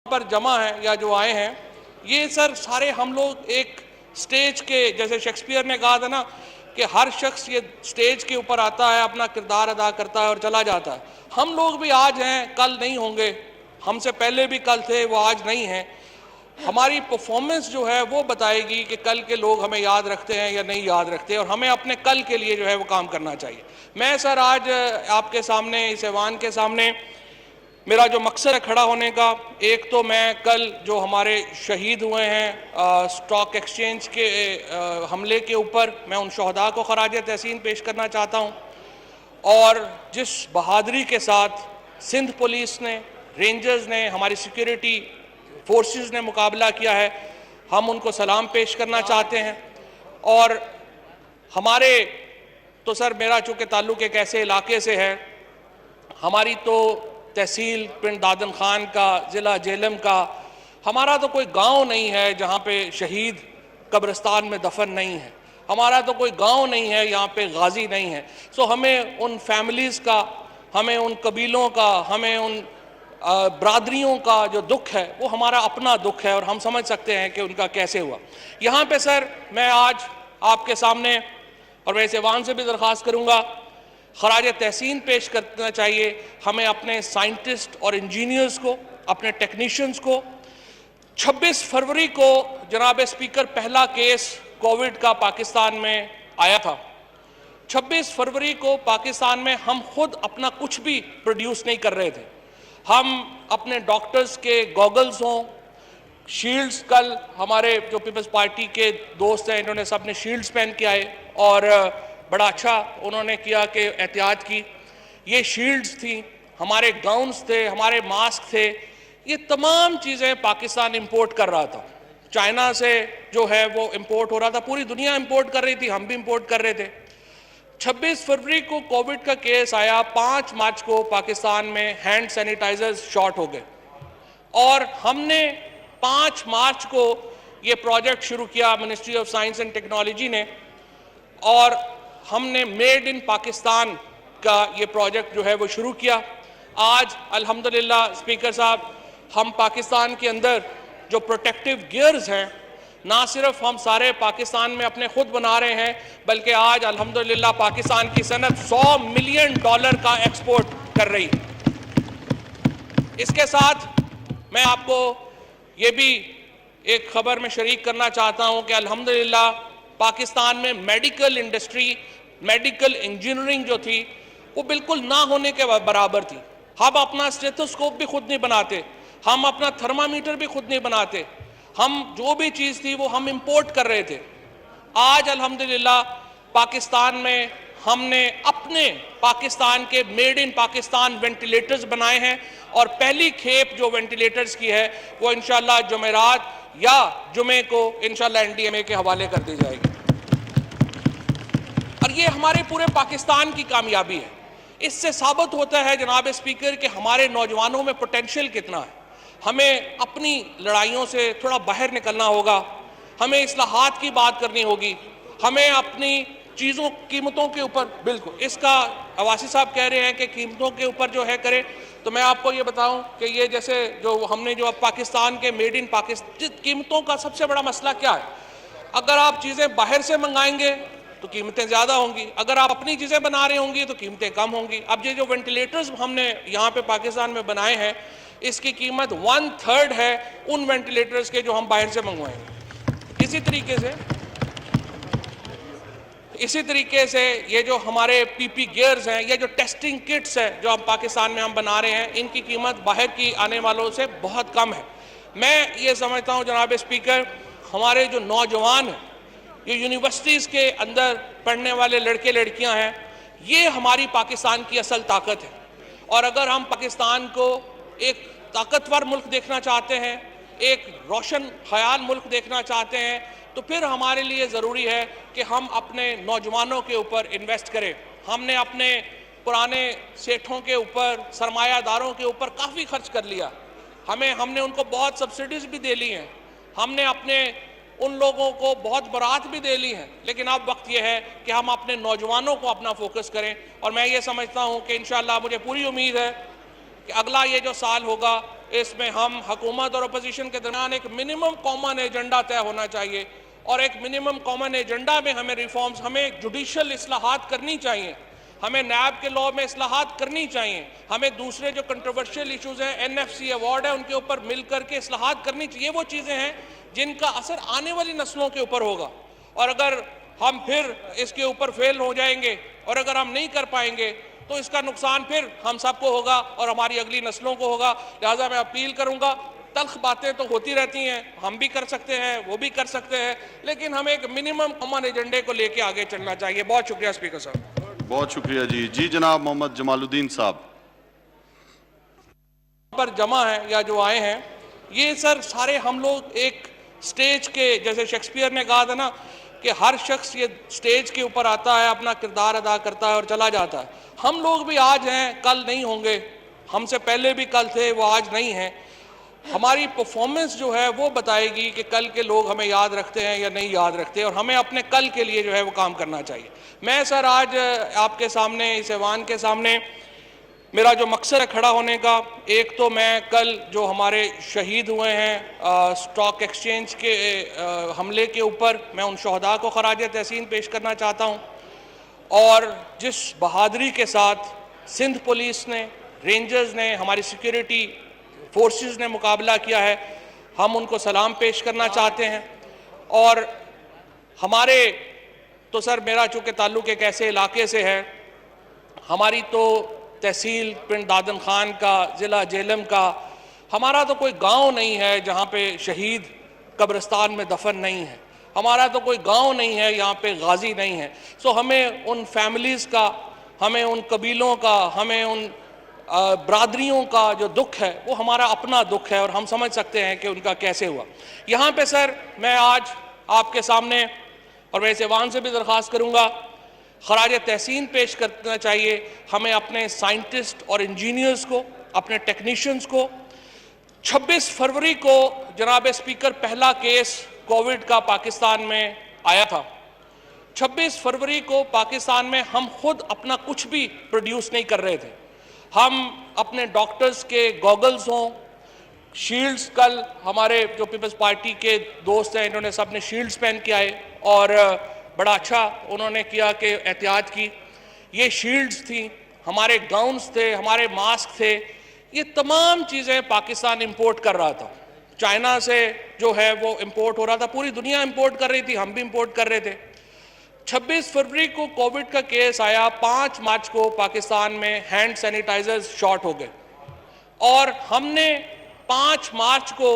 پر جمع ہیں یا جو آئے ہیں، یہ سر سارے ہم لوگ ایک سٹیج کے، جیسے شیکسپیئر نے کہا تھا نا کہ ہر شخص یہ سٹیج کے اوپر آتا ہے، اپنا کردار ادا کرتا ہے اور چلا جاتا ہے۔ ہم لوگ بھی آج ہیں، کل نہیں ہوں گے، ہم سے پہلے بھی کل تھے، وہ آج نہیں ہیں۔ ہماری پرفارمنس جو ہے وہ بتائے گی کہ کل کے لوگ ہمیں یاد رکھتے ہیں یا نہیں یاد رکھتے، اور ہمیں اپنے کل کے لیے جو ہے وہ کام کرنا چاہیے۔ میں سر آج آپ کے سامنے، اس ایوان کے سامنے، میرا جو مقصد ہے کھڑا ہونے کا، ایک تو میں کل جو ہمارے شہید ہوئے ہیں اسٹاک ایکسچینج کے حملے کے اوپر، میں ان شہداء کو خراج تحسین پیش کرنا چاہتا ہوں، اور جس بہادری کے ساتھ سندھ پولیس نے، رینجرز نے، ہماری سیکیورٹی فورسز نے مقابلہ کیا ہے، ہم ان کو سلام پیش کرنا چاہتے ہیں۔ اور ہمارے تو سر، میرا چونکہ تعلق ایک ایسے علاقے سے ہے، ہماری تو تحصیل پنڈ دادن خان کا، ضلع جہلم کا، ہمارا تو کوئی گاؤں نہیں ہے جہاں پہ شہید قبرستان میں دفن نہیں ہے، ہمارا تو کوئی گاؤں نہیں ہے یہاں پہ غازی نہیں ہے۔ سو ہمیں ان فیملیز کا، ہمیں ان قبیلوں کا، ہمیں ان برادریوں کا جو دکھ ہے وہ ہمارا اپنا دکھ ہے، اور ہم سمجھ سکتے ہیں کہ ان کا کیسے ہوا۔ یہاں پہ سر میں آج آپ کے سامنے، اور میں اس ایوان سے بھی درخواست کروں گا، خراج تحسین پیش کرنا چاہیے ہمیں اپنے سائنٹسٹ اور انجینئرز کو، اپنے ٹیکنیشینز کو۔ 26 فروری کو جناب اسپیکر پہلا کیس کووڈ کا پاکستان میں آیا تھا۔ 26 فروری کو پاکستان میں ہم خود اپنا کچھ بھی پروڈیوس نہیں کر رہے تھے۔ ہم اپنے ڈاکٹرز کے گوگلز ہوں، شیلڈز، کل ہمارے جو پیپلز پارٹی کے دوست ہیں انہوں نے سب نے شیلڈز پہن کے آئے، اور بڑا اچھا انہوں نے کیا کہ احتیاط کی۔ یہ شیلڈز تھیں، ہمارے گاؤنز تھے، ہمارے ماسک تھے، یہ تمام چیزیں پاکستان امپورٹ کر رہا تھا۔ چائنا سے جو ہے وہ امپورٹ ہو رہا تھا، پوری دنیا امپورٹ کر رہی تھی، ہم بھی امپورٹ کر رہے تھے۔ 26 فروری کو کووڈ کا کیس آیا، 5 مارچ کو پاکستان میں ہینڈ سینیٹائزرز شارٹ ہو گئے، اور ہم نے 5 مارچ کو یہ پروجیکٹ شروع کیا ministry of science and technology نے، اور ہم نے میڈ ان پاکستان کا یہ پروجیکٹ جو ہے وہ شروع کیا۔ آج الحمدللہ اسپیکر صاحب، ہم پاکستان کے اندر جو پروٹیکٹیو گیئرز ہیں، نہ صرف ہم سارے پاکستان میں اپنے خود بنا رہے ہیں، بلکہ آج الحمدللہ پاکستان کی صنعت $100 ملین کا ایکسپورٹ کر رہی ہے۔ اس کے ساتھ میں آپ کو یہ بھی ایک خبر میں شریک کرنا چاہتا ہوں کہ الحمدللہ پاکستان میں میڈیکل انڈسٹری، میڈیکل انجینئرنگ جو تھی وہ بالکل نہ ہونے کے برابر تھی۔ ہم اپنا اسٹیتھوسکوپ بھی خود نہیں بناتے، ہم اپنا تھرمامیٹر بھی خود نہیں بناتے، ہم جو بھی چیز تھی وہ ہم امپورٹ کر رہے تھے۔ آج الحمدللہ پاکستان میں ہم نے اپنے پاکستان کے میڈ ان پاکستان وینٹیلیٹرز بنائے ہیں، اور پہلی کھیپ جو وینٹیلیٹرز کی ہے وہ انشاءاللہ جمعرات یا جمعے کو انشاءاللہ NDMA کے حوالے کر دی جائے گی، اور یہ ہمارے پورے پاکستان کی کامیابی ہے۔ اس سے ثابت ہوتا ہے جناب اسپیکر کہ ہمارے نوجوانوں میں پوٹینشیل کتنا ہے۔ ہمیں اپنی لڑائیوں سے تھوڑا باہر نکلنا ہوگا، ہمیں اصلاحات کی بات کرنی ہوگی، ہمیں اپنی چیزوں، قیمتوں کے اوپر، بالکل اس کا عواسی صاحب کہہ رہے ہیں کہ قیمتوں کے اوپر جو ہے کرے، تو میں آپ کو یہ بتاؤں کہ یہ جیسے جو ہم نے جو اب پاکستان کے میڈ ان پاکستان، قیمتوں کا سب سے بڑا مسئلہ کیا ہے؟ اگر آپ چیزیں باہر سے منگائیں گے تو قیمتیں زیادہ ہوں گی، اگر آپ اپنی چیزیں بنا رہے ہوں گی تو قیمتیں کم ہوں گی۔ اب یہ جو وینٹیلیٹرز ہم نے یہاں پہ پاکستان میں بنائے ہیں، اس کی قیمت 1/3 ہے ان وینٹیلیٹرز کے جو ہم باہر سے منگوائیں گے۔ اسی طریقے سے یہ جو ہمارے PP گیئرز ہیں، یہ جو ٹیسٹنگ کٹس ہیں جو ہم پاکستان میں ہم بنا رہے ہیں، ان کی قیمت باہر کی آنے والوں سے بہت کم ہے۔ میں یہ سمجھتا ہوں جناب اسپیکر، ہمارے جو نوجوان ہیں، یہ یونیورسٹیز کے اندر پڑھنے والے لڑکے لڑکیاں ہیں، یہ ہماری پاکستان کی اصل طاقت ہے، اور اگر ہم پاکستان کو ایک طاقتور ملک دیکھنا چاہتے ہیں، ایک روشن خیال ملک دیکھنا چاہتے ہیں، تو پھر ہمارے لیے ضروری ہے کہ ہم اپنے نوجوانوں کے اوپر انویسٹ کریں۔ ہم نے اپنے پرانے سیٹھوں کے اوپر، سرمایہ داروں کے اوپر کافی خرچ کر لیا، ہم نے ان کو بہت سبسڈیز بھی دے لی ہیں، ہم نے اپنے ان لوگوں کو بہت برات بھی دے لی ہیں، لیکن اب وقت یہ ہے کہ ہم اپنے نوجوانوں کو اپنا فوکس کریں، اور میں یہ سمجھتا ہوں کہ انشاءاللہ مجھے پوری امید ہے کہ اگلا یہ جو سال ہوگا اس میں ہم حکومت اور اپوزیشن کے درمیان ایک منیمم کامن ایجنڈا طے ہونا چاہیے، اور ایک منیمم کامن ایجنڈا میں ہمیں ریفارمز، ہمیں جوڈیشل اصلاحات کرنی چاہیے، ہمیں نیب کے لاء میں اصلاحات کرنی چاہیے، ہمیں دوسرے جو کنٹروورشل ایشوز ہیں، NFC ایوارڈ ہے، ان کے اوپر مل کر کے اصلاحات کرنی چاہیے۔ وہ چیزیں ہیں جن کا اثر آنے والی نسلوں کے اوپر ہوگا، اور اگر ہم پھر اس کے اوپر فیل ہو جائیں گے اور اگر ہم نہیں کر پائیں گے تو اس کا نقصان پھر ہم سب کو ہوگا اور ہماری اگلی نسلوں کو ہوگا۔ لہٰذا میں اپیل کروں گا، تلخ باتیں تو ہوتی رہتی ہیں، ہم بھی کر سکتے ہیں، وہ بھی کر سکتے ہیں، لیکن ہمیں ایک منیمم کامن ایجنڈے کو لے کے آگے چلنا چاہیے۔ بہت شکریہ اسپیکر صاحب۔ بہت شکریہ جی جناب محمد جمال الدین صاحب۔ پر جمع ہیں یا جو آئے ہیں، یہ سر سارے ہم لوگ ایک سٹیج کے، جیسے شیکسپیئر نے کہا تھا نا کہ ہر شخص یہ سٹیج کے اوپر آتا ہے، اپنا کردار ادا کرتا ہے اور چلا جاتا ہے۔ ہم لوگ بھی آج ہیں، کل نہیں ہوں گے، ہم سے پہلے بھی کل تھے، وہ آج نہیں ہیں۔ ہماری پرفارمنس جو ہے وہ بتائے گی کہ کل کے لوگ ہمیں یاد رکھتے ہیں یا نہیں یاد رکھتے، اور ہمیں اپنے کل کے لیے جو ہے وہ کام کرنا چاہیے۔ میں سر آج آپ کے سامنے، اس ایوان کے سامنے، میرا جو مقصد ہے کھڑا ہونے کا، ایک تو میں کل جو ہمارے شہید ہوئے ہیں اسٹاک ایکسچینج کے حملے کے اوپر، میں ان شہداء کو خراج تحسین پیش کرنا چاہتا ہوں، اور جس بہادری کے ساتھ سندھ پولیس نے، رینجرز نے، ہماری سیکیورٹی فورسز نے مقابلہ کیا ہے، ہم ان کو سلام پیش کرنا چاہتے ہیں۔ اور ہمارے تو سر، میرا چونکہ تعلق ایک ایسے علاقے سے ہے، ہماری تو تحصیل پنڈ دادن خان کا، ضلع جہلم کا، ہمارا تو کوئی گاؤں نہیں ہے جہاں پہ شہید قبرستان میں دفن نہیں ہے، ہمارا تو کوئی گاؤں نہیں ہے یہاں پہ غازی نہیں ہے۔ سو ہمیں ان فیملیز کا، ہمیں ان قبیلوں کا، ہمیں ان برادریوں کا جو دکھ ہے وہ ہمارا اپنا دکھ ہے، اور ہم سمجھ سکتے ہیں کہ ان کا کیسے ہوا۔ یہاں پہ سر میں آج آپ کے سامنے، اور میں اس ایوان سے بھی درخواست کروں گا، خراج تحسین پیش کرنا چاہیے ہمیں اپنے سائنٹسٹ اور انجینئرز کو، اپنے ٹیکنیشینز کو۔ 26 فروری کو جناب اسپیکر پہلا کیس کووڈ کا پاکستان میں آیا تھا۔ 26 فروری کو پاکستان میں ہم خود اپنا کچھ بھی پروڈیوس نہیں کر رہے تھے۔ ہم اپنے ڈاکٹرز کے گوگلز ہوں، شیلڈز، کل ہمارے جو پیپلز پارٹی کے دوست ہیں انہوں نے سب نے شیلڈز پہن کے آئے، اور بڑا اچھا انہوں نے کیا کہ احتیاط کی۔ یہ شیلڈز تھیں، ہمارے گاؤنز تھے، ہمارے ماسک تھے، یہ تمام چیزیں پاکستان امپورٹ کر رہا تھا۔ چائنا سے جو ہے وہ امپورٹ ہو رہا تھا، پوری دنیا امپورٹ کر رہی تھی، ہم بھی امپورٹ کر رہے تھے۔ 26 فروری کو کووڈ کا کیس آیا، 5 مارچ کو پاکستان میں ہینڈ سینیٹائزرز شارٹ ہو گئے، اور ہم نے 5 مارچ کو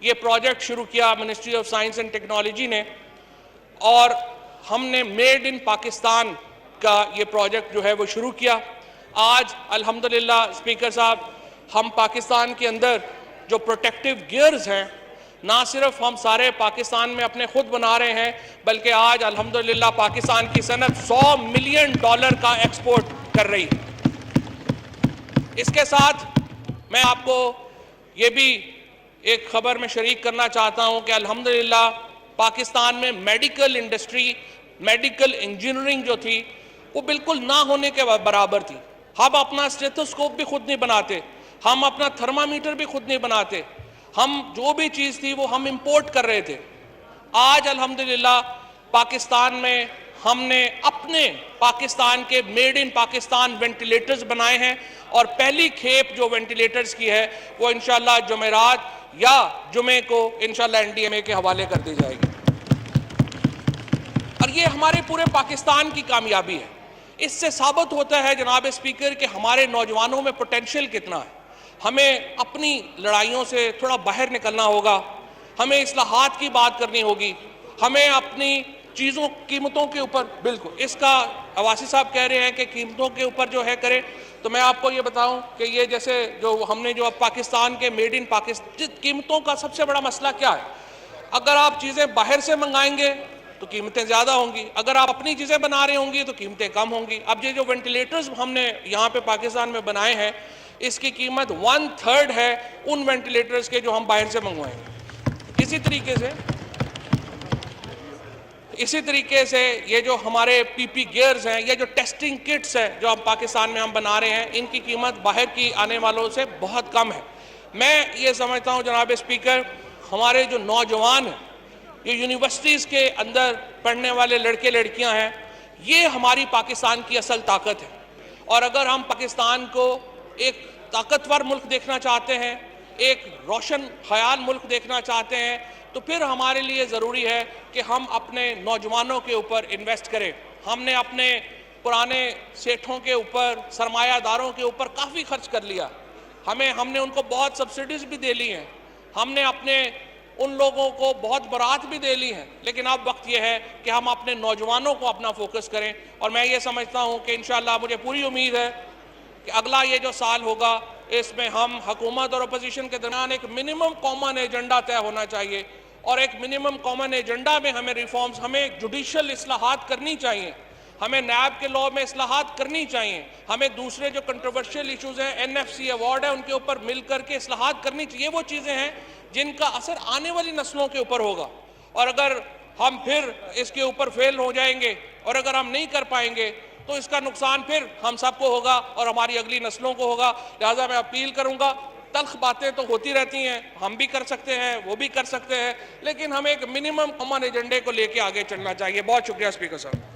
یہ پروجیکٹ شروع کیا ministry of science and technology نے، اور ہم نے میڈ ان پاکستان کا یہ پروجیکٹ جو ہے وہ شروع کیا۔ آج الحمدللہ اسپیکر صاحب، ہم پاکستان کے اندر جو پروٹیکٹیو گیئرز ہیں، نہ صرف ہم سارے پاکستان میں اپنے خود بنا رہے ہیں، بلکہ آج الحمدللہ پاکستان کی صنعت $100 ملین کا ایکسپورٹ کر رہی ہے۔ اس کے ساتھ میں آپ کو یہ بھی ایک خبر میں شریک کرنا چاہتا ہوں کہ الحمدللہ پاکستان میں میڈیکل انڈسٹری، میڈیکل انجینئرنگ جو تھی وہ بالکل نہ ہونے کے برابر تھی۔ ہم اپنا اسٹیتھوسکوپ بھی خود نہیں بناتے، ہم اپنا تھرمامیٹر بھی خود نہیں بناتے، ہم جو بھی چیز تھی وہ ہم امپورٹ کر رہے تھے۔ آج الحمدللہ پاکستان میں ہم نے اپنے پاکستان کے میڈ ان پاکستان وینٹیلیٹرز بنائے ہیں، اور پہلی کھیپ جو وینٹیلیٹرز کی ہے وہ انشاءاللہ جمعرات یا جمعے کو انشاءاللہ NDMA کے حوالے کر دی جائے گی، اور یہ ہمارے پورے پاکستان کی کامیابی ہے۔ اس سے ثابت ہوتا ہے جناب اسپیکر کہ ہمارے نوجوانوں میں پوٹینشیل کتنا ہے۔ ہمیں اپنی لڑائیوں سے تھوڑا باہر نکلنا ہوگا، ہمیں اصلاحات کی بات کرنی ہوگی، ہمیں اپنی چیزوں، قیمتوں کے اوپر، بالکل اس کا عواسی صاحب کہہ رہے ہیں کہ قیمتوں کے اوپر جو ہے کرے، تو میں آپ کو یہ بتاؤں کہ یہ جیسے جو ہم نے جو اب پاکستان کے میڈ ان پاکستان، قیمتوں کا سب سے بڑا مسئلہ کیا ہے؟ اگر آپ چیزیں باہر سے منگائیں گے تو قیمتیں زیادہ ہوں گی، اگر آپ اپنی چیزیں بنا رہے ہوں گی تو قیمتیں کم ہوں گی۔ اب یہ جو وینٹیلیٹرز ہم نے یہاں پہ پاکستان میں بنائے ہیں، اس کی قیمت 1/3 ہے ان وینٹیلیٹرز کے جو ہم باہر سے منگوائیں گے۔ اسی طریقے سے اسی طریقے سے یہ جو ہمارے پی پی گیئرز ہیں، یہ جو ٹیسٹنگ کٹس ہیں جو ہم پاکستان میں ہم بنا رہے ہیں، ان کی قیمت باہر کی آنے والوں سے بہت کم ہے۔ میں یہ سمجھتا ہوں جناب اسپیکر، ہمارے جو نوجوان ہیں، یہ یونیورسٹیز کے اندر پڑھنے والے لڑکے لڑکیاں ہیں، یہ ہماری پاکستان کی اصل طاقت ہے۔ اور اگر ہم پاکستان کو ایک طاقتور ملک دیکھنا چاہتے ہیں، ایک روشن خیال ملک دیکھنا چاہتے ہیں، تو پھر ہمارے لیے ضروری ہے کہ ہم اپنے نوجوانوں کے اوپر انویسٹ کریں۔ ہم نے اپنے پرانے سیٹھوں کے اوپر، سرمایہ داروں کے اوپر کافی خرچ کر لیا، ہم نے ان کو بہت سبسڈیز بھی دے لی ہیں، ہم نے اپنے ان لوگوں کو بہت برات بھی دے لی ہیں، لیکن اب وقت یہ ہے کہ ہم اپنے نوجوانوں کو اپنا فوکس کریں۔ اور میں یہ سمجھتا ہوں کہ انشاءاللہ مجھے پوری امید ہے کہ اگلا یہ جو سال ہوگا، اس میں ہم حکومت اور اپوزیشن کے درمیان ایک منیمم کامن ایجنڈا طے ہونا چاہیے، اور ایک منیمم کامن ایجنڈا میں ہمیں ریفارمز، ہمیں جوڈیشل اصلاحات کرنی چاہیے، ہمیں نیب کے لاء میں اصلاحات کرنی چاہیے، ہمیں دوسرے جو کنٹروورشل ایشوز ہیں، این ایف سی ایوارڈ ہے، ان کے اوپر مل کر کے اصلاحات کرنی چاہیے۔ وہ چیزیں ہیں جن کا اثر آنے والی نسلوں کے اوپر ہوگا، اور اگر ہم پھر اس کے اوپر فیل ہو جائیں گے اور اگر ہم نہیں کر پائیں گے تو اس کا نقصان پھر ہم سب کو ہوگا اور ہماری اگلی نسلوں کو ہوگا۔ لہٰذا میں اپیل کروں گا، تلخ باتیں تو ہوتی رہتی ہیں، ہم بھی کر سکتے ہیں، وہ بھی کر سکتے ہیں، لیکن ہمیں ایک منیمم کامن ایجنڈے کو لے کے آگے چلنا چاہیے۔ بہت شکریہ اسپیکر صاحب۔